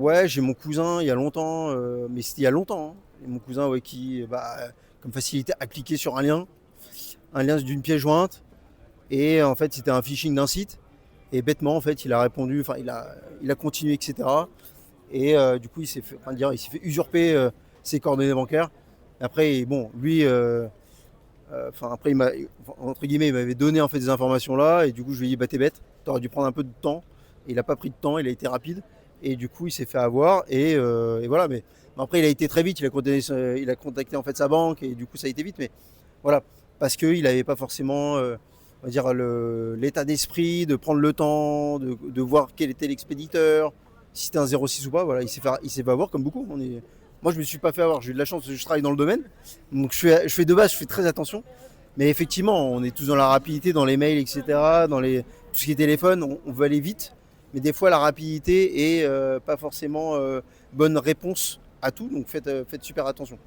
Ouais, j'ai mon cousin il y a longtemps, mais c'était il y a longtemps, hein. Et mon cousin, ouais, qui, comme facilité, a cliqué sur un lien d'une pièce jointe, et en fait, c'était un phishing d'un site. Et bêtement, en fait, il a répondu, enfin, il a continué, etc. Et du coup, il s'est fait usurper ses coordonnées bancaires. Et après, bon, lui, après, entre guillemets, il m'avait donné en fait des informations là, et du coup, je lui ai dit, bah t'es bête, t'aurais dû prendre un peu de temps. Et il a pas pris de temps, il a été rapide, et du coup, il s'est fait avoir, et voilà. Mais après, il a été très vite, il a contacté en fait sa banque, et du coup, ça a été vite, mais voilà, parce qu'il n'avait pas forcément, on va dire, l'état d'esprit de prendre le temps, de voir quel était l'expéditeur, si c'était un 06 ou pas. Voilà, il s'est fait avoir comme beaucoup. Moi, je me suis pas fait avoir, j'ai eu de la chance, parce que je travaille dans le domaine, donc je fais de base, je fais très attention. Mais effectivement, on est tous dans la rapidité, dans les mails, etc., tout ce qui est téléphone, on veut aller vite, mais des fois, la rapidité est pas forcément bonne réponse à tout, donc faites super attention.